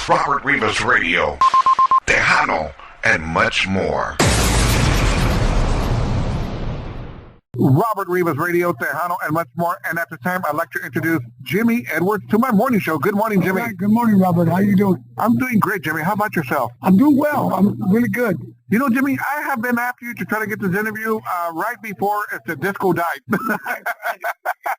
Robert Rivas Radio, Tejano, and much more. Robert Rivas Radio, Tejano, and much more. And at the time, I'd like to introduce Jimmy Edwards to my morning show. Good morning, Jimmy. Right, good morning, Robert. How you doing? I'm doing great, Jimmy. How about yourself? I'm doing well. I'm really good. You know, Jimmy, I have been after you to try to get this interview right before the disco died.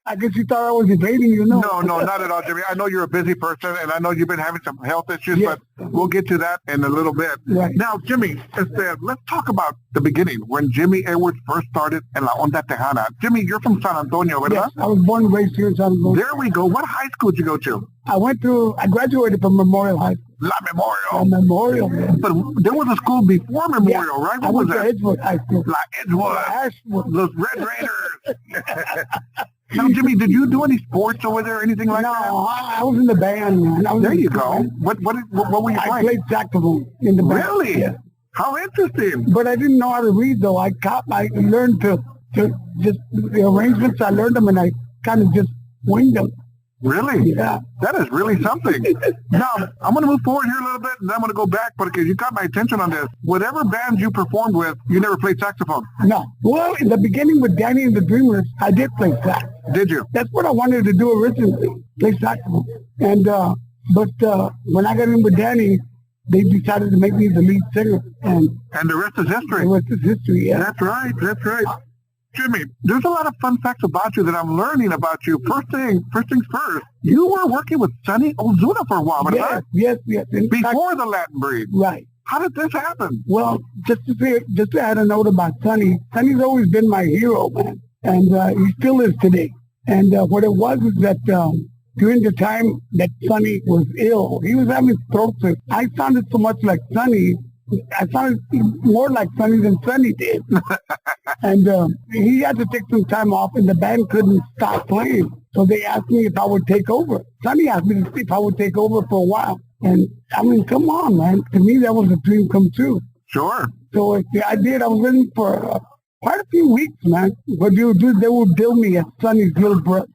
I guess you thought I was evading you, no? No, not at all, Jimmy. I know you're a busy person, and I know you've been having some health issues, Yes. but we'll get to that in a little bit. Right. Now, Jimmy, let's talk about the beginning, when Jimmy Edwards first started in La Onda Tejana. Jimmy, you're from San Antonio, ¿verdad? Yes, I was born and raised here in San Antonio. There we go. What high school did you go to? I graduated from Memorial High School. La Memorial. Memorial, man. But there was a school before Memorial, right? I What went was to that? Edwards High School. La Edwards. Ashwood. Los Red Raiders. Now, Jimmy, did you do any sports over there or anything like that? No, I was in the band, man. I was There in you the go. band. What were you I playing? played saxophone in the band. Really? Yeah. How interesting. But I didn't know how to read, though. I learned to just, the arrangements, I learned them, and I kind of just winged them. Really? Yeah. That is really something. Now, I'm going to move forward here a little bit, and then I'm going to go back, because you got my attention on this. Whatever bands you performed with, you never played saxophone. No. Well, in the beginning with Danny and the Dreamers, I did play sax. Did you? That's what I wanted to do originally, play saxophone. And but when I got in with Danny, they decided to make me the lead singer, and the rest is history. the rest is history. Yeah. That's right. That's right. Jimmy, there's a lot of fun facts about you that I'm learning about you. First things first, you were working with Sunny Ozuna for a while, right? Yes. In fact, Before the Latin Breed. right. How did this happen? Well, just to add a note about Sunny. Sunny's always been my hero, man, and he still is today. And what it was is that during the time that Sunny was ill, he was having throat surgery. I sounded so much like Sunny. I sounded more like Sunny than Sunny did. And he had to take some time off, and the band couldn't stop playing. So they asked me if I would take over. Sunny asked me if I would take over for a while. And I mean, come on, man. To me, that was a dream come true. Sure. So I did. I was in for quite a few weeks, man. What they would do, they would bill me as Sunny's little brother.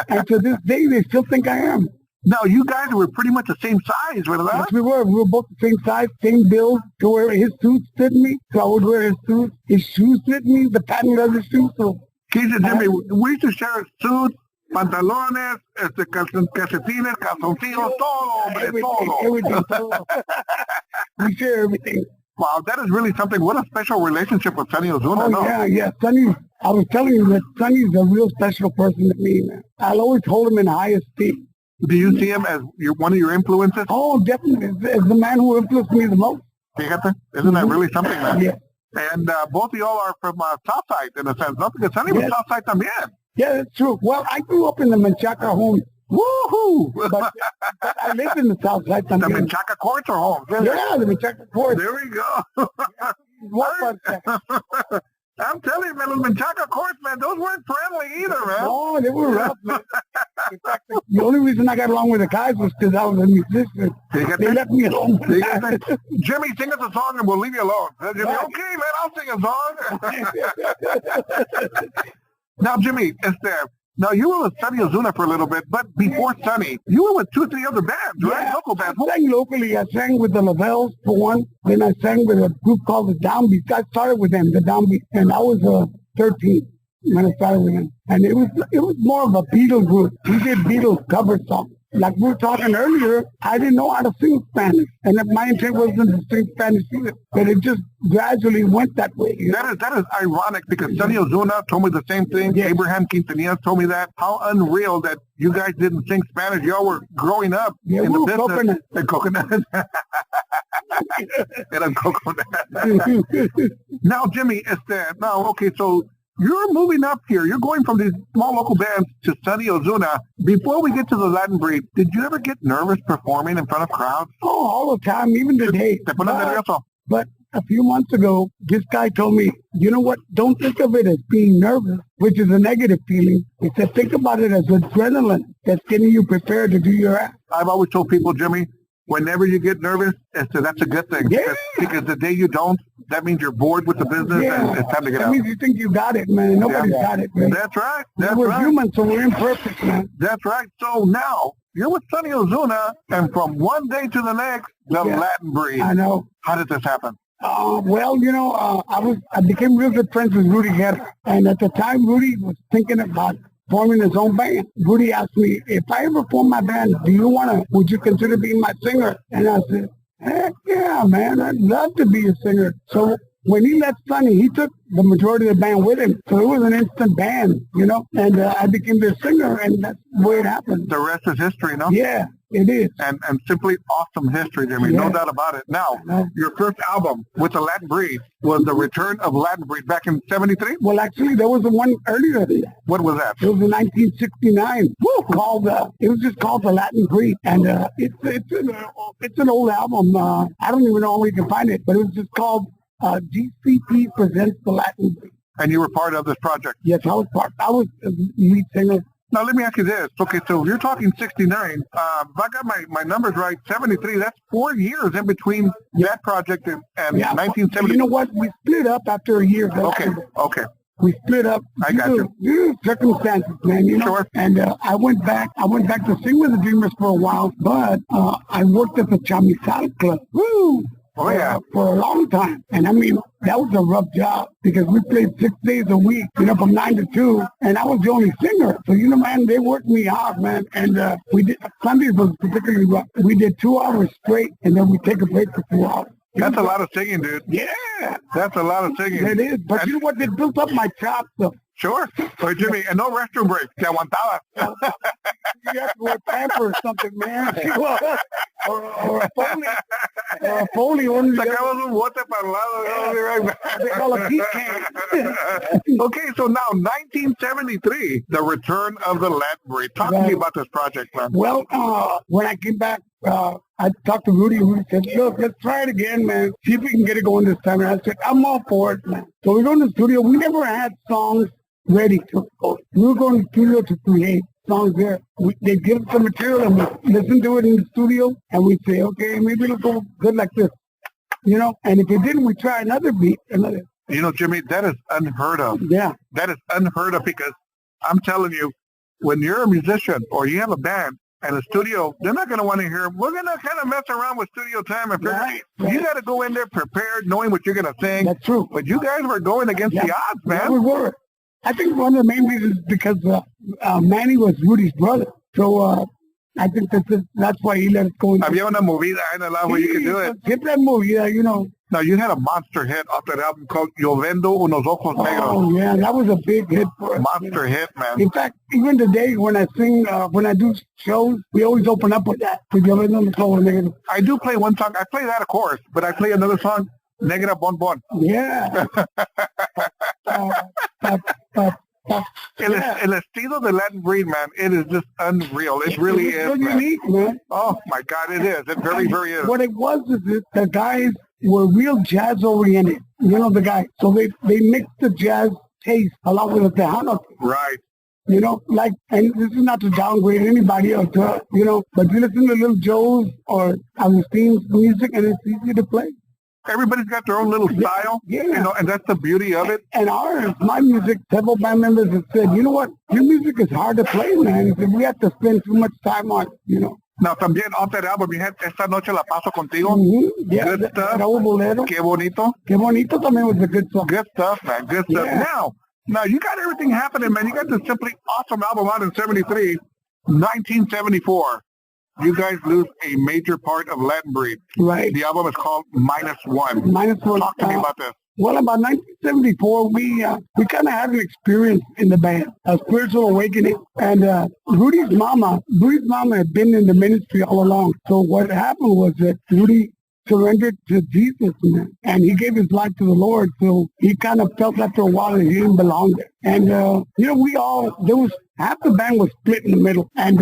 And to this day, they still think I am. Now, you guys were pretty much the same size, right? Yes, we were. We were both the same size, same build. To where his suits fit me, so I would wear his suits. His shoes fit me, the patent leather shoes. So, Jimmy, we used to share suits, pantalones, calcetines, calzoncillos, todo, hombre, todo. Everything. We share everything. Wow, that is really something. What a special relationship with Sunny Ozuna. Oh, yeah. Sunny, I was telling you that Sunny's a real special person to me, man. I'll always hold him in high esteem. Do you see him as one of your influences? Oh, definitely. As the man who influenced me the most. Fíjate, isn't that really something, man? Yeah. And both of y'all are from Southside, in a sense, not because Sunny was Yes. Southside también. Yeah, that's true. Well, I grew up in the Menchaca home, Woohoo! but I lived in the South Side. The Menchaca courts or homes? Yeah, the Menchaca court. There we go. What was I'm telling you, man, those Menchaca courts, man, those weren't friendly either, man. No, they were rough, man. In fact, the only reason I got along with the guys was because I was a musician. They left me alone. Jimmy, sing us a song and we'll leave you alone. Jimmy, Right. okay, man, I'll sing a song. Now, Jimmy, now you were with Sunny Ozuna for a little bit, but before Sunny, you were with 2 or 3 other bands, right? Yeah, Local bands. I sang locally. I sang with the Lavelles for one. Then I sang with a group called the Downbeats. I started with them, the Downbeats, and I was 13 when I started with them. And it was more of a Beatles group. We did Beatles cover songs. Like we were talking earlier, I didn't know how to sing Spanish. And my intent wasn't to sing Spanish either. But it just gradually went that way. You know? That is ironic because Sunny Ozuna told me the same thing. Yes. Abraham Quintanilla told me that. How unreal that you guys didn't sing Spanish. Y'all were growing up in the business. Coconut. And coconut. Now, Jimmy, so you're moving up here. You're going from these small local bands to Sunny Ozuna. Before we get to the Latin Breed, did you ever get nervous performing in front of crowds? Oh, all the time, even today. Te pones nervioso. But a few months ago, this guy told me, you know what, don't think of it as being nervous, which is a negative feeling. He said, think about it as adrenaline that's getting you prepared to do your act. I've always told people, Jimmy, whenever you get nervous, that's a good thing. Yeah. Because the day you don't, that means you're bored with the business and it's time to get out. That means you think you got it, man. Nobody's got it, man. That's right. We're human, so we're imperfect, man. That's right. So now, you're with Sunny Ozuna, and from one day to the next, the Latin Breed. I know. How did this happen? Well, I became real good friends with Rudy Guerra. And at the time, Rudy was thinking about forming his own band. Rudy asked me, if I ever form my band, would you consider being my singer? And I said, heck yeah, man, I'd love to be a singer. So when he left Sunny, he took the majority of the band with him. So it was an instant band, and I became their singer, and that's the way it happened. The rest is history, no? Yeah, it is. And simply awesome history, Jimmy. No doubt about it. Now, your first album with the Latin Breed was The Return of Latin Breed back in 73? Well, actually, there was one earlier than that. What was that? It was in 1969. It was just called The Latin Breed. And it's an old album. I don't even know where you can find it, but it was just called GCP Presents the Latin Breed. And you were part of this project? Yes, I was lead singer. Now, let me ask you this. Okay, so you're talking 69. If I got my numbers right, 73, that's 4 years in between that project and 1970. You know what? We split up after a year. Okay. We split up. I got you. Due to circumstances, man. Sure. And I went back to sing with the Dreamers for a while, but I worked at the Chamizal Club. Woo! Oh, yeah. For a long time. And I mean, that was a rough job because we played 6 days a week, from 9 to 2. And I was the only singer. So, man, they worked me hard, man. And Sundays was particularly rough. We did 2 hours straight, and then we take a break for 2 hours. That's a lot of singing, dude. Yeah. That's a lot of singing. It is. But you know what? It built up my chops, though. Sure. So, Jimmy, and no restroom break. Te aguantaba. You have to wear pamper or something, man. or a Foley. Or a Foley. Sacamos un bote para el lado. They call a peat can. Okay, so now, 1973, the return of the Latin Breed. Talk to me about this project, man. Well, when I came back, I talked to Rudy, and Rudy said, look, let's try it again, man. See if we can get it going this time. And I said, I'm all for it, man. So we go in the studio. We never had songs ready to go. We were going to the studio to create songs there. They give us the material, and we listen to it in the studio, and we say, okay, maybe it'll go good like this. And if it didn't, we try another beat. Jimmy, that is unheard of. Yeah. That is unheard of because I'm telling you, when you're a musician or you have a band, and the studio, they're not going to want to hear, we're going to kind of mess around with studio time. Right. You got to go in there prepared, knowing what you're going to sing. That's true. But you guys were going against the odds, man. Yeah, we were. I think one of the main reasons is because Manny was Rudy's brother. So I think that's why he let us go. Había una movida en el lado where you could do it. Siempre movida, Now, you had a monster hit off that album called Yo Vendo Unos Ojos Negros. Oh, yeah, that was a big hit for us. Monster hit, man. In fact, even today when I sing, when I do shows, we always open up with that. Yo Vendo Unos Ojos Negros. I do play one song. I play that, of course, but I play another song, Negra Bon Bon. Yeah. El estilo de Latin Breed, man, it is just unreal. It really is, so unique, man. Oh, my God, it is. It very, very is. What it was is that the guys were real jazz-oriented. The guys. So they mixed the jazz taste along with the Tejano. Right. And this is not to downgrade anybody else, but you listen to Little Joe's or Agustine's music, and it's easy to play. Everybody's got their own little style, and that's the beauty of it. And my music, several band members have said, you know what, your music is hard to play, man. We have to spend too much time on it, Now, también off that album, you had Esta Noche La Paso Contigo. Mm-hmm. Yeah, good stuff. Raul Bolero. Qué Bonito. Qué Bonito también was a good song. Good stuff, man. Good stuff. Yeah. Now, you got everything happening, man. You got this simply awesome album out in 73. 1974. You guys lose a major part of Latin Breed. Right. The album is called Minus One. -1. Talk to me about this. Well, about 1974, we kind of had an experience in the band, a spiritual awakening. And Rudy's mama had been in the ministry all along. So what happened was that Rudy surrendered to Jesus, man, and he gave his life to the Lord. So he kind of felt after a while that he didn't belong there. And, half the band was split in the middle. And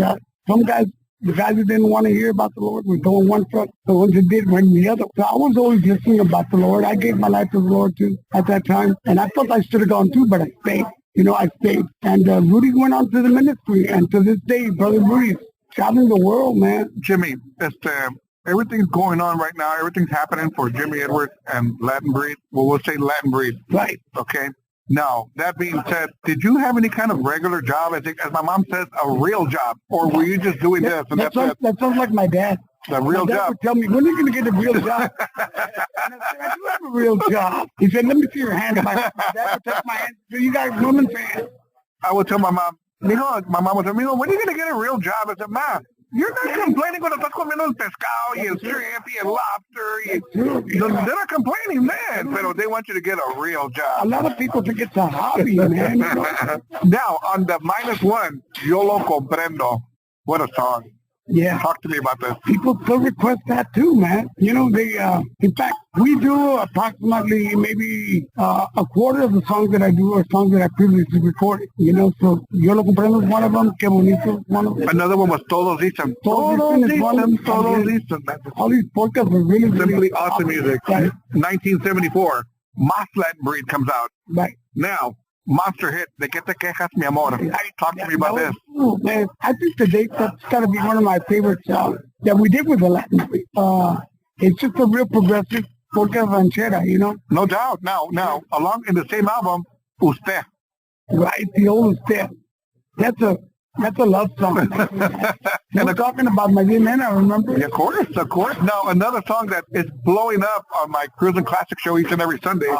some guys, the guys who didn't want to hear about the Lord were going one front. The ones who did went the other. So I was always listening about the Lord. I gave my life to the Lord too at that time. And I thought I should have gone too, but I stayed. I stayed. And Rudy went on to the ministry. And to this day, Brother Rudy's traveling the world, man. Jimmy, everything's going on right now. Everything's happening for Jimmy Edwards and Latin Breed. Well, we'll say Latin Breed. Right. Okay. Now, that being said, did you have any kind of regular job, as my mom says, a real job? Or were you just doing this and that's it? That sounds like my dad. The real my dad job. would tell me, when are you going to get a real job? And I said, I do have a real job. He said, let me see your hand. My dad would touch my hand. So you got women's hands. I would tell my mom, my mom would tell me, when are you going to get a real job? I said, Ma, you're not complaining cuando estás comiendo el pescado y el shrimp y el lobster. They're not complaining, man, but they want you to get a real job. A lot of people think it's a hobby, man. Now, on the -1, Yo Lo Comprendo. What a song. Yeah. Talk to me about this. People still request that too, man. You know, in fact, we do approximately maybe a quarter of the songs that I do are songs that I previously recorded. You know, so Yo Lo Comprendo is one of them. Que Bonito is one of them. Another one was Todos Dicen. Todos Dicen. All these podcasts are really, Simply awesome music. Right. 1974, Más Latin Breed comes out. Right. Now, monster hit, ¿De qué te quejas, mi amor? Talk to me about this. Cool, man. I think that's got to be one of my favorite songs that we did with the Latin Breed. It's just a real progressive polka ranchera, you know? No doubt. Now, along in the same album, Usted. Right, the old Usted. That's a love song. And they're talking about my dear man, I remember. Yeah, of course. Now, another song that is blowing up on my Cruising Classic show each and every Sunday,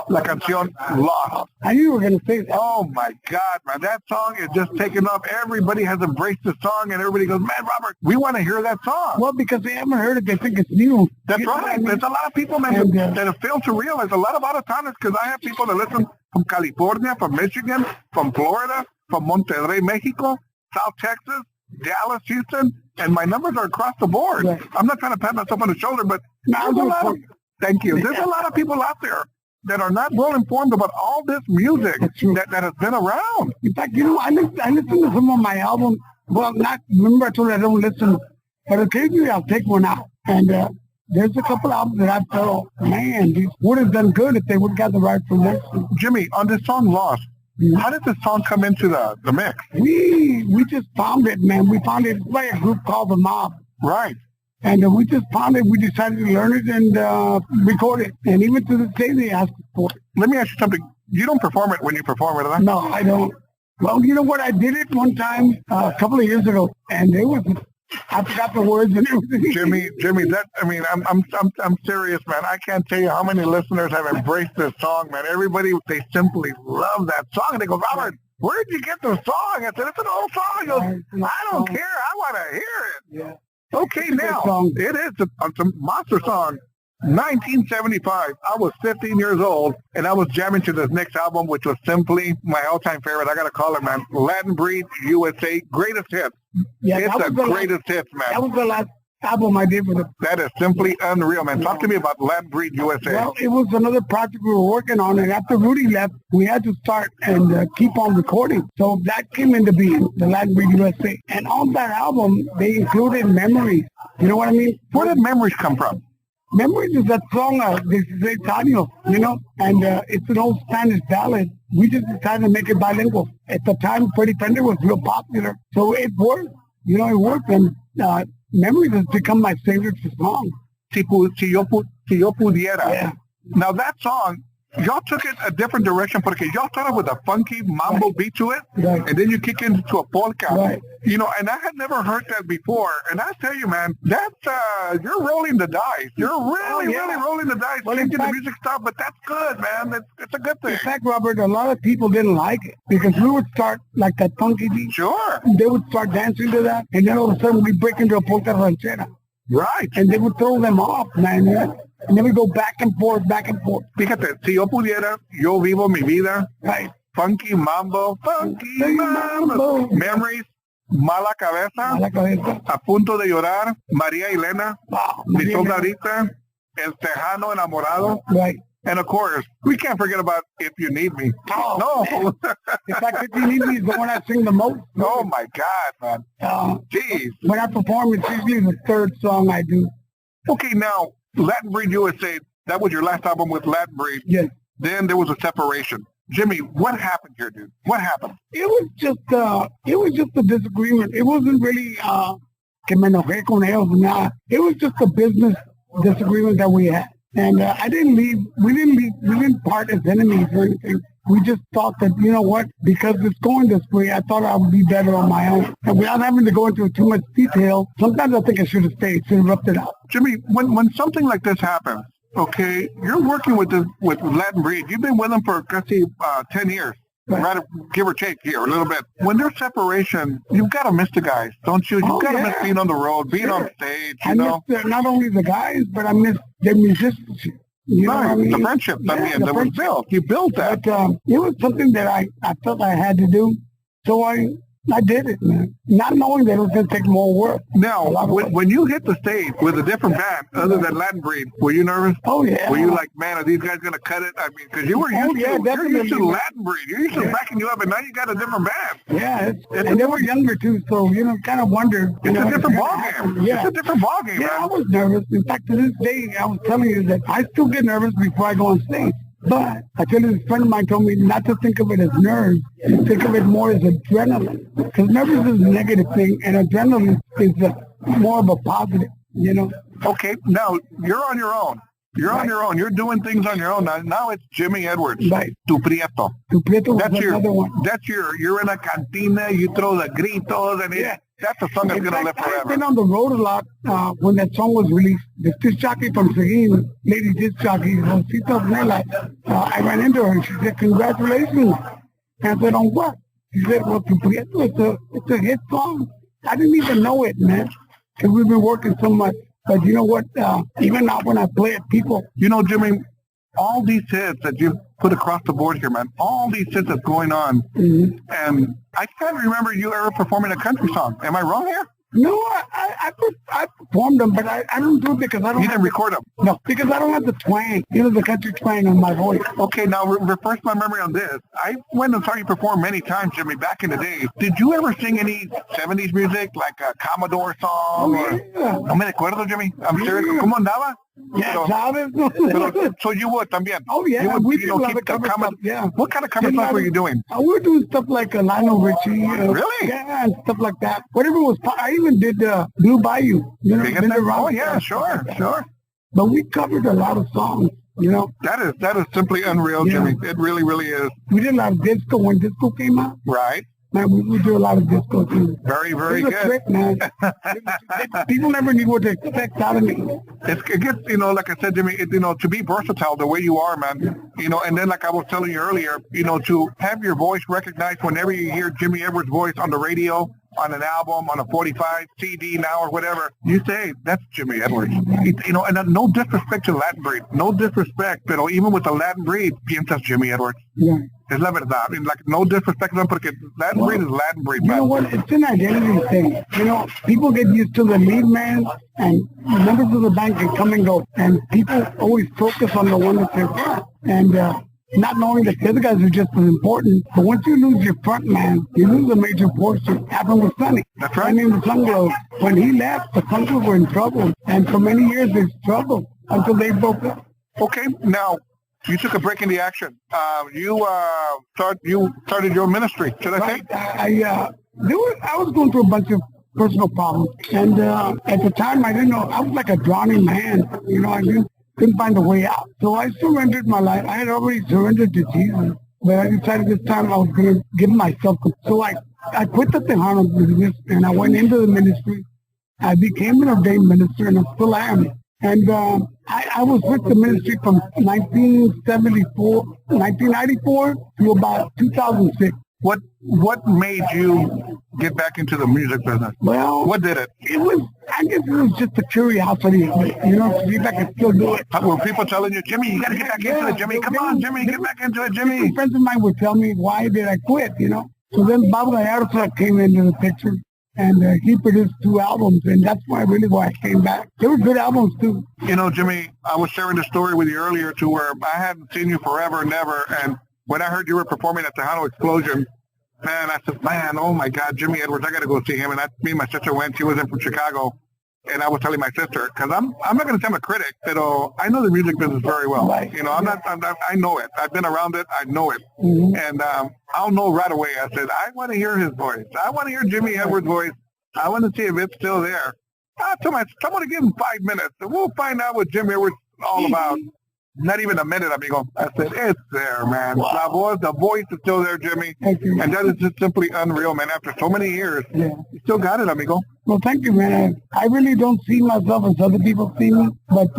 La Canción Lost. I knew you were going to say that. Oh, my God, man. That song is just taking off. Everybody has embraced the song, and everybody goes, man, Robert, we want to hear that song. Well, because they haven't heard it, they think it's new. That's right. I mean? There's a lot of people, man, that have failed to realize. A lot of out-of-towners, because I have people that listen from California, from Michigan, from Florida, from Monterrey, Mexico, South Texas, Dallas, Houston, and my numbers are across the board. Right. I'm not trying to pat myself on the shoulder, but thank you. There's a lot of people out there that are not well informed about all this music that has been around. In fact, you know, I listen to some of my albums. Well, remember I told you I don't listen, but occasionally I'll take one out. And there's a couple albums that I felt, man, these would have done good if they would have got the right promotion. Jimmy, on this song Lost, how did this song come into the mix? We just found it, man. We found it by a group called The Mob. Right. And we just found it. We decided to learn it and record it. And even to this day, they ask for it. Let me ask you something. You don't perform it when you perform it, huh? No, I don't. Well, you know what? I did it one time a couple of years ago, and I forgot the words and everything. Jimmy, I'm serious, man. I can't tell you how many listeners have embraced this song, man. Everybody, they simply love that song. And they go, Robert, where did you get the song? I said, it's an old song. He goes, I don't care. I want to hear it. Yeah. Okay, now, it is a monster song. 1975, I was 15 years old, and I was jamming to this next album, which was simply my all-time favorite. I got to call it, man. Latin Breed USA, greatest hits. Yeah, it's the greatest hits, man. That was the last album I did with it. That is simply unreal, man. Talk to me about Latin Breed USA. Well, it was another project we were working on, and after Rudy left, we had to start and keep on recording. So that came into being, the Latin Breed USA. And on that album, they included Memories. You know what I mean? Where did Memories come from? Memories is that song, Versatility, you know, and it's an old Spanish ballad. We just decided to make it bilingual. At the time, Freddie Fender was real popular, so it worked. You know, it worked, and Memories has become my favorite song. Si yo pudiera. Yeah. Now that song, y'all took it a different direction, porque y'all started with a funky mambo beat to it, and then you kick into a polka. Right. You know, and I had never heard that before. And I tell you, man, that's, you're rolling the dice. You're really rolling the dice, changing the music stuff, but that's good, man. It's a good thing. In fact, Robert, a lot of people didn't like it because we would start like that funky beat. Sure. They would start dancing to that, and then all of a sudden we break into a polka ranchera. Right. And they would throw them off, man. And then we go back and forth. Fíjate, si yo pudiera, yo vivo mi vida. Right. Funky mambo. Memories. Mala cabeza. A punto de llorar. María Elena. Wow, Mi soldadita. El Tejano enamorado. Right. And of course, we can't forget about If You Need Me. Oh, no. In fact, If You Need Me is the one I sing the most. Oh my God, man. Jeez. When I perform, it's usually the third song I do. Okay, now, Latin Breed USA, that was your last album with Latin Breed. Yes. Then there was a separation. Jimmy, what happened here, dude? What happened? It was just a disagreement. It wasn't really que me enojé con ellos. Nah. It was just a business disagreement that we had. And we didn't part as enemies or anything. we just thought that, you know what, because it's going this way, I thought I would be better on my own. And without having to go into too much detail, sometimes I think I should have stayed, should have roughed it out. Jimmy, when something like this happens, okay, you're working with Latin Breed. You've been with them for, 10 years. Right, give or take here a little bit. When there's separation, you've got to miss the guys, don't you? You've got to miss being on the road, being on stage, you know? Miss not only the guys, but I miss their musicianship. You know what I mean? The friendship, that was built. You built that. But it was something that I felt I had to do. So I did it, man. Not knowing that it was going to take more work. Now, when you hit the stage with a different band other than Latin Breed, were you nervous? Oh, yeah. Were you like, man, are these guys going to cut it? I mean, because you were used to Latin Breed. You're used to backing you up, and now you got a different band. Yeah, and they were younger, too, so, kind of wondered. It's a different ballgame. Yeah. It's a different ballgame, man. Yeah, I was nervous. In fact, to this day, I was telling you that I still get nervous before I go on stage. But I tell you, this friend of mine told me not to think of it as nerves, think of it more as adrenaline. Because nerves is a negative thing, and adrenaline is more of a positive, Okay, now you're on your own. You're on your own. You're doing things on your own. Now it's Jimmy Edwards. Right. Tu Prieto. Tu Prieto was another one. You're in a cantina, you throw the gritos, and that's a song that's going to live forever. I've been on the road a lot when that song was released. The disc jockey from Seguin, lady disc jockey, Rosita Nela, I ran into her and she said, congratulations. And I said, on what? She said, well, Tu Prieto, it's a hit song. I didn't even know it, man, because we've been working so much. But you know what? Even now when I play it, people... You know, Jimmy, all these hits that you've put across the board here, man, all these hits that's going on, and I can't remember you ever performing a country song. Am I wrong here? No, I performed them, but I don't do it because I don't... You didn't record them? No, because I don't have the twang, the country twang on my voice. Okay, now refresh my memory on this. I went and saw you perform many times, Jimmy, back in the day. Did you ever sing any 70s music, like a Commodore song? No me recuerdo, Jimmy. I'm serious. ¿Cómo andaba? Yeah, so you would también. Oh, yeah. We did a lot of cover stuff, yeah. What kind of cover stuff were you doing? We were doing stuff like Lionel Richie. Really? Yeah, and stuff like that. Whatever was... I even did Blue Bayou. Oh, yeah, sure. But we covered a lot of songs, That is simply unreal, Jimmy. It really, really is. We did a lot of disco when disco came out. Right. Man, we do a lot of disco too. Very, very good. It's a trick, man. People never knew what to expect out of me. It gets, like I said, Jimmy, to be versatile the way you are, man, and then like I was telling you earlier, to have your voice recognized whenever you hear Jimmy Edwards' voice on the radio, on an album, on a 45 CD now or whatever, you say, that's Jimmy Edwards. And no disrespect to Latin Breed. No disrespect, but even with the Latin Breed, piensas Jimmy Edwards. Yeah. Es la verdad. I mean, like, no disrespect to them, porque Latin Breed is Latin Breed, man. You know what? It's an identity thing. People get used to the lead man, and members of the band can come and go. And people always focus on the one that they're front. And not knowing that the other guys are just as important. But once you lose your front man, you lose a major portion. Happened with Sunny. That's right. I mean, the Sunglows. When he left, the Sunglows were in trouble. And for many years, they struggled until they broke up. Okay, now... You took a break in the action. You started your ministry. Should I say? I was going through a bunch of personal problems, and at the time I didn't know. I was like a drowning man. I couldn't find a way out. So I surrendered my life. I had already surrendered to Jesus, but I decided this time I was going to give myself. So I quit the Tejano business and I went into the ministry. I became an ordained minister, and I still am. And I was with the ministry from 1994 to about 2006. What made you get back into the music business? Well, what did it? I guess it was just a curiosity, to see if I could still do it. Were people telling you, Jimmy, you got to get back into it, Jimmy? Come on, Jimmy, get back into it, Jimmy. Friends of mine would tell me, why did I quit, So then Bob Gallardo came into the picture. And he produced 2 albums, and that's why I came back. They were good albums, too. Jimmy, I was sharing the story with you earlier, to where I hadn't seen you forever and ever, and when I heard you were performing at the Tejano Explosion, man, I said, oh my God, Jimmy Edwards, I got to go see him. And me and my sister went. She was in from Chicago, and I was telling my sister, because I'm not going to say I'm a critic, but I know the music business very well. Right. I know it. I've been around it. I know it. Mm-hmm. And I'll know right away. I said, I want to hear his voice. I want to hear Jimmy Edwards' voice. I want to see if it's still there. I told someone to give him 5 minutes, and we'll find out what Jimmy Edwards is all about. Not even a minute, amigo. I said, it's there, man. Wow. The voice is still there, Jimmy. Thank you. And that is just simply unreal, man. After so many years, you still got it, amigo. Well, thank you, man. I really don't see myself as other people see me, but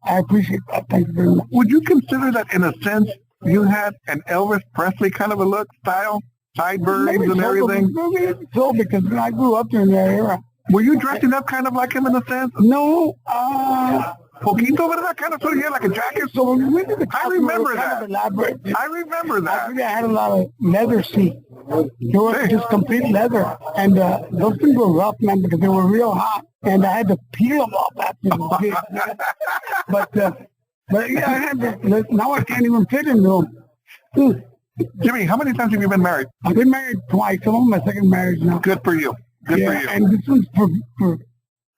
I appreciate that. Thank you very much. Would you consider that, in a sense, you had an Elvis Presley kind of a look, style, sideburns and everything? Maybe so, because I grew up during that era. Were you dressing up kind of like him in a sense? No, Poquito, ¿verdad? Kind of, so you had like a jacket. So when we did the I remember that. Kind of elaborate. I remember that. Actually, I had a lot of leather seats. They were just complete leather. And those things were rough, man, because they were real hot. And I had to peel them off after the day. But yeah, I had to, now I can't even fit into them. Jimmy, how many times have you been married? I've been married twice. I'm on my second marriage now. Good for you. Good for you. And this one's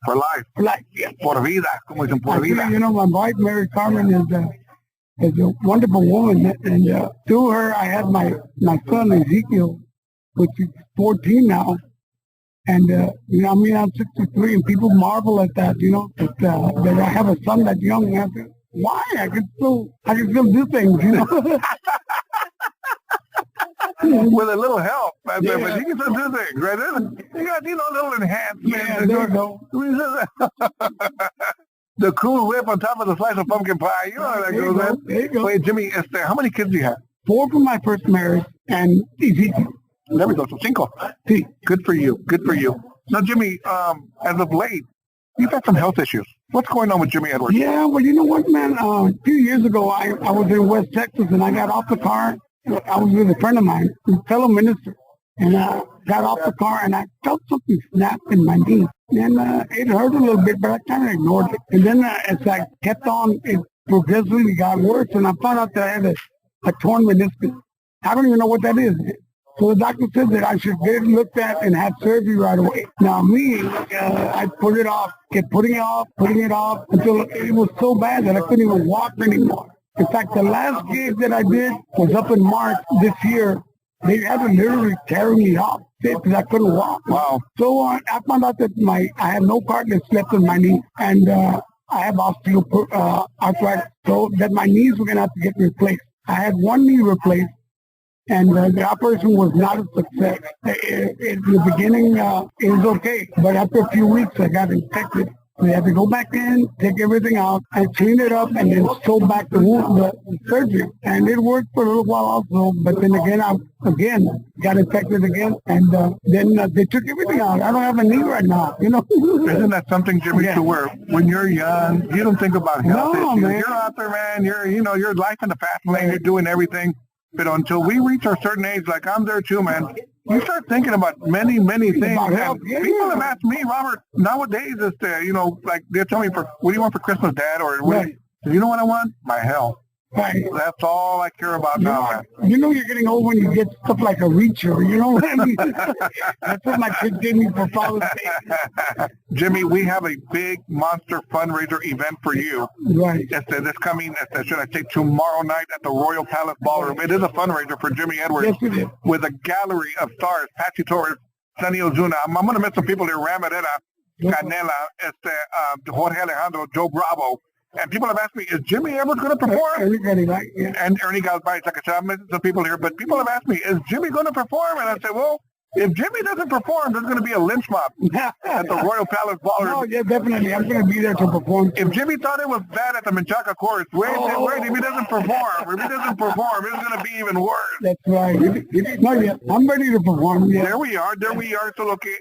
for life. For life, yeah. Por vida, como dicen, por vida. You know, my wife, Mary Carmen, is a wonderful woman. And through her, I had my son, Ezekiel, which is 14 now. And, you know, I mean, I'm 63, and people marvel at that, you know, that I have a son that young. And I said, why? I can still do things, you know. With a little help, but you can still do things, right? You got, you know, a little enhancement. Yeah, there you go. The cool whip on top of the slice of pumpkin pie. You know how that goes, man. There you go. Wait, Jimmy, how many kids do you have? 4 from my first marriage, and Ezekiel. There we go, so 5. Sí. Good for you, good for you. Now, Jimmy, as of late, you've had some health issues. What's going on with Jimmy Edwards? Yeah, well, you know what, man? A few years ago, I was in West Texas, and I got off the car. I was with a friend of mine, a fellow minister, and I got off the car, and I felt something snap in my knee. And it hurt a little bit, but I kind of ignored it. And then as I kept on, it progressively got worse, and I found out that I had a torn meniscus. I don't even know what that is. So the doctor said that I should get it looked at and have surgery right away. Now me, I put it off, kept putting it off, until it was so bad that I couldn't even walk anymore. In fact, the last gig that I did was up in March this year. They had to literally tear me off because I couldn't walk. Wow. So I found out that I have no cartilage left in my knee, and I have osteoarthritis, so that my knees were going to have to get replaced. I had one knee replaced, and the operation was not a success. In the beginning, it was okay, but after a few weeks, I got infected. We had to go back in, take everything out, and clean it up, and then sew back the surgery. And it worked for a little while also, but then again, I got infected again, and then they took everything out. I don't have a knee right now, you know. Isn't that something, Jimmy, to where when you're young, you don't think about health issues. Man. You're out there, man. You're life in the fast lane. You're doing everything. But until we reach a certain age, like I'm there too, man, you start thinking about many, many things. And people have asked me, Robert, nowadays, like they'll tell me, what do you want for Christmas, Dad? Or you know what I want? My health. Right. That's all I care about now, man. You know you're getting old when you get stuff like a reacher, you know what I mean? That's what my kids gave me for Father's Day. Jimmy, we have a big monster fundraiser event for you. Right. This coming, should I say, tomorrow night at the Royal Palace Ballroom. It is a fundraiser for Jimmy Edwards. Yes, it is. With a gallery of stars, Patsy Torres, Sunny Ozuna. I'm going to miss some people here, Ramadera, Canela, Jorge Alejandro, Joe Bravo. And people have asked me, is Jimmy Edwards going to perform? Ernie And Ernie Galvez, like I said, I'm missing some people here, but people have asked me, is Jimmy going to perform? And I say, well, if Jimmy doesn't perform, there's going to be a lynch mob at the Royal Palace Ballroom. Oh, yeah, definitely. I'm going to be there to perform. If Jimmy thought it was bad at the Menchaca chorus, wait, if he doesn't perform, it's going to be even worse. That's right. No, yeah, I'm ready to perform. Yeah. There we are. So, okay,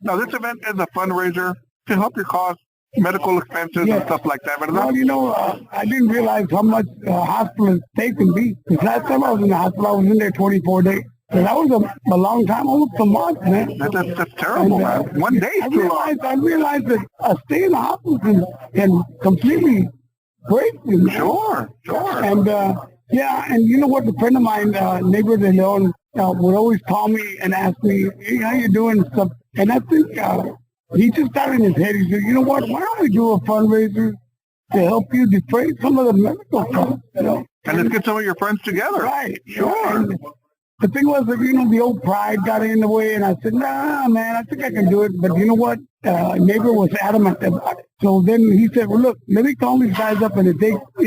now this event is a fundraiser to help your cause. Medical expenses and stuff like that. But well, you know, I didn't realize how much hospital stay can be. Because last time I was in the hospital, I was in there 24 days. And that was a long time, almost a month, man. That's terrible, man. 1 day is too long. I realized that a stay in the hospital can completely break you. Sure. And, and you know what? A friend of mine, neighbor de Leon, would always call me and ask me, hey, how you doing and stuff. And I think... he just got in his head. He said, you know what? Why don't we do a fundraiser to help you defray some of the medical costs? You know? And let's get some of your friends together. Right. Sure. And the thing was that, the old pride got in the way. And I said, nah, man, I think I can do it. But you know what? Neighbor was adamant about it. So then he said, well, look, let me call these guys up, and if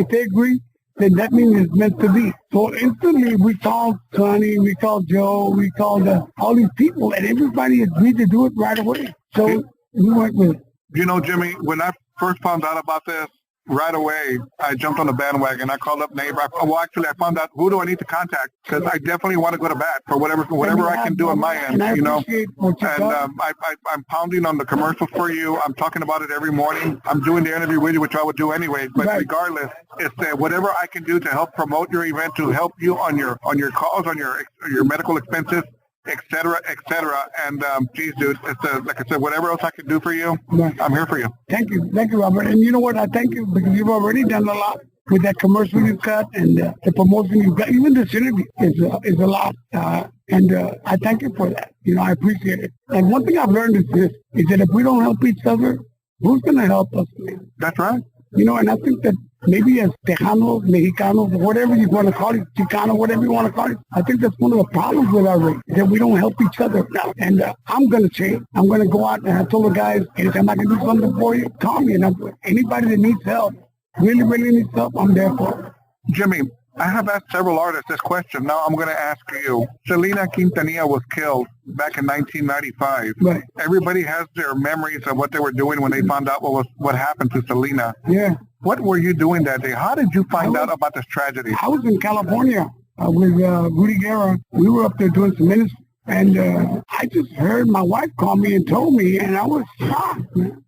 they agree, then that means it's meant to be. So instantly we called Sonny, we called Joe, we called all these people, and everybody agreed to do it right away. So we went with it. You know, Jimmy, when I first found out about this, right away, I jumped on the bandwagon. I called up neighbor. Actually, I found out who do I need to contact, because I definitely want to go to bat for whatever I can do on my end. And I appreciate what you I'm pounding on the commercials for you. I'm talking about it every morning. I'm doing the interview with you, which I would do anyways. But regardless, it's whatever I can do to help promote your event, to help you on your calls, on your medical expenses, et cetera, et cetera. And geez, dude, like I said, whatever else I can do for you, I'm here for you. Thank you, Robert. And you know what? I thank you because you've already done a lot with that commercial you cut and the promotion you got. Even this interview is a lot, and I thank you for that. You know, I appreciate it. And one thing I've learned is this: is that if we don't help each other, who's going to help us, man? That's right. You know, and I think that maybe as Tejanos, Mexicanos, whatever you want to call it, Chicano, whatever you want to call it, I think that's one of the problems with our race, that we don't help each other now. And I'm going to change. I'm going to go out, and I told the guys, anytime I can do something for you, call me. And anybody that needs help, really, really needs help, I'm there for it. Jimmy, I have asked several artists this question. Now I'm going to ask you. Selena Quintanilla was killed back in 1995. Right. Everybody has their memories of what they were doing when they found out what happened to Selena. Yeah. What were you doing that day? How did you find out about this tragedy? I was in California with Rudy Guerra. We were up there doing some ministry, and I just heard my wife call me and told me, and I was shocked, man.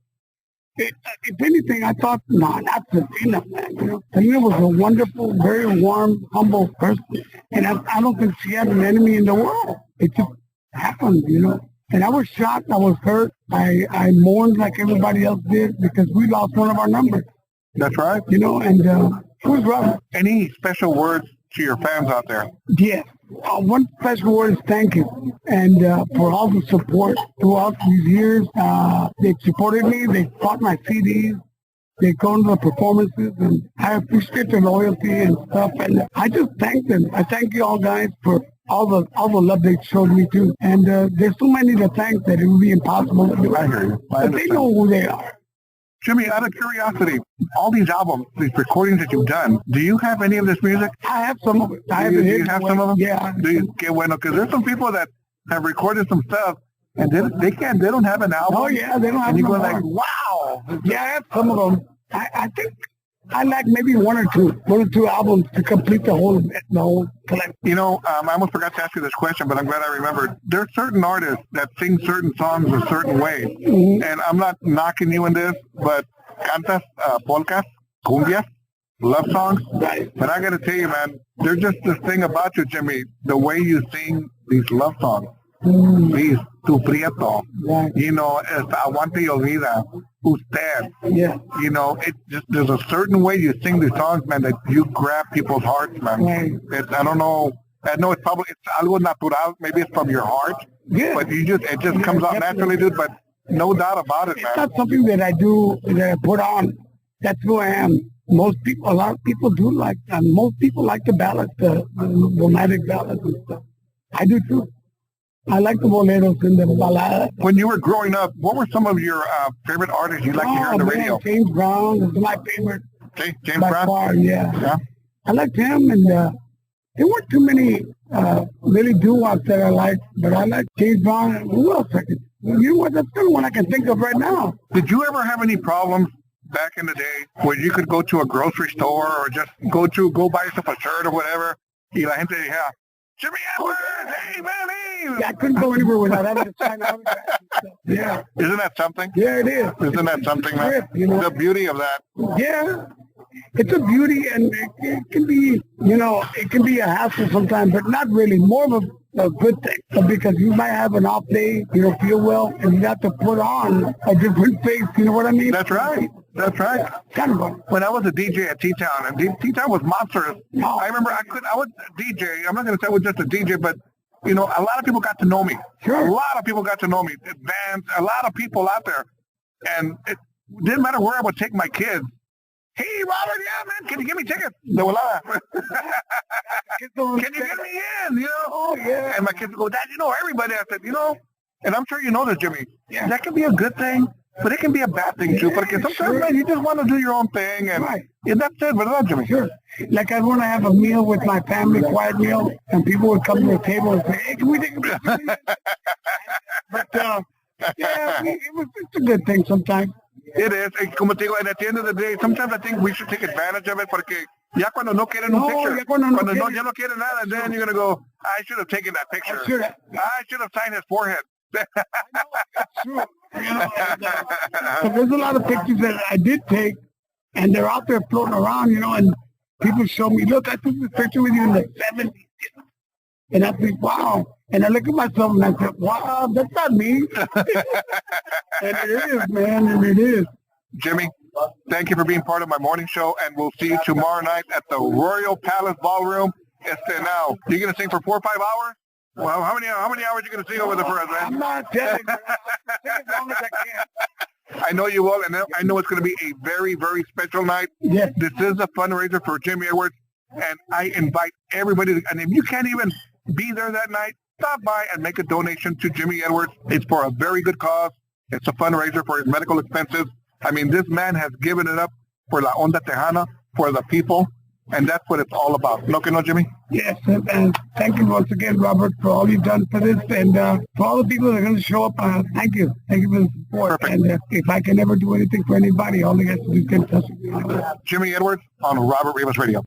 If anything, I thought, no, not Selena, man. You know, Selena was a wonderful, very warm, humble person, and I don't think she had an enemy in the world. It just happened, you know. And I was shocked. I was hurt. I mourned like everybody else did because we lost one of our numbers. That's right. You know, and it was rough. Any special words to your fans out there? Yes. One special word is thank you. And for all the support throughout these years. They supported me. They bought my CDs. They go to the performances. And I appreciate their loyalty and stuff. And I just thank them. I thank you all guys for all the love they showed me too. And there's so many to thank that it would be impossible to do. I hear you. But they know who they are. Jimmy, out of curiosity, all these albums, these recordings that you've done, do you have any of this music? I have some of it. Do you have some of them? Yeah. Do you get bueno? Because there's some people that have recorded some stuff and they don't have an album. Oh yeah, they don't have. And you go like, wow. Yeah, I have some of them. I think I like maybe one or two albums to complete the whole collection. You know, I almost forgot to ask you this question, but I'm glad I remembered. There's certain artists that sing certain songs a certain way, and I'm not knocking you in this, but cantas, polkas, cumbias, love songs. Right. But I got to tell you, man, there's just this thing about you, Jimmy, the way you sing these love songs. Please, tu prieto, right. You know, aguante y olvida, usted. Yeah. You know, it just there's a certain way you sing these songs, man, that you grab people's hearts, man. Right. I don't know. I know it's algo natural. Maybe it's from your heart. Yeah. But it just comes out naturally, dude. But no doubt about it, man. It's not something that I do, that I put on. That's who I am. A lot of people do like, most people like the ballads, the romantic ballads and stuff. I do too. I like the boleros and the baladas. When you were growing up, what were some of your favorite artists you like to hear on the radio? James Brown is my favorite. James by Brown? Far, yeah. I liked him, and there weren't too many really doo-wops that I liked, but I liked James Brown. Who else? You know what? That's the one I can think of right now. Did you ever have any problems back in the day where you could go to a grocery store or just go buy yourself a shirt or whatever, y la gente decía, Jimmy Edwards, hey, man, yeah, I couldn't go anywhere without having to sign autographs. Yeah. Isn't that something? Yeah, it is. Isn't that something, man? You know? The beauty of that. Yeah. It's a beauty, and it can be, it can be a hassle sometimes, but not really. More of a good thing, because you might have an off day, you don't feel well, and you have to put on a different face, you know what I mean? That's right. That's right. Kind of fun. When I was a DJ at T-Town, and T-Town was monstrous. Oh. I remember I was a DJ. I'm not going to say I was just a DJ, but, a lot of people got to know me. Sure. A lot of people got to know me. Bands, a lot of people out there. And it didn't matter where I would take my kids. Hey, Robert, yeah, man, can you give me tickets? De volada. Can you get me in? Oh, yeah. And my kids would go, Dad, everybody. I said, and I'm sure you know this, Jimmy. Yeah. That can be a good thing, But it can be a bad thing too, because sometimes man, you just want to do your own thing, and that's it, ¿verdad, Jimmy? Sure. Like I want to have a meal with my family, quiet meal, and people would come to the table and say, hey, can we take a picture? But, it's a good thing sometimes. It is. Como te digo, and at the end of the day, sometimes I think we should take advantage of it, porque ya cuando no quieren un picture, ya no quieren nada, and then you're going to go, I should have taken that picture. I should have signed his forehead. I know, it's true. You know, so there's a lot of pictures that I did take, and they're out there floating around, you know, and people show me, look, I took this picture with you in the 70s. And I think, wow. And I look at myself and I said, wow, that's not me. And it is, man, and it is. Jimmy, thank you for being part of my morning show, and we'll see you tomorrow night at the Royal Palace Ballroom. Now, you're going to sing for 4 or 5 hours? Well, how many hours are you going to sing over there for us, man? I'm not telling you. I'll sing as long as I can. I know you will, and I know it's going to be a very, very special night. Yes. This is a fundraiser for Jimmy Edwards, and I invite everybody, and if you can't even be there that night, stop by and make a donation to Jimmy Edwards. It's for a very good cause. It's a fundraiser for his medical expenses. I mean, this man has given it up for La Onda Tejana, for the people, and that's what it's all about. No, que no, Jimmy? Yes, and thank you once again, Robert, for all you've done for this, and for all the people that are going to show up, thank you. Thank you for the support. Perfect. And if I can ever do anything for anybody, all they have to do is get in touch with me. Jimmy Edwards on Robert Rivas Radio.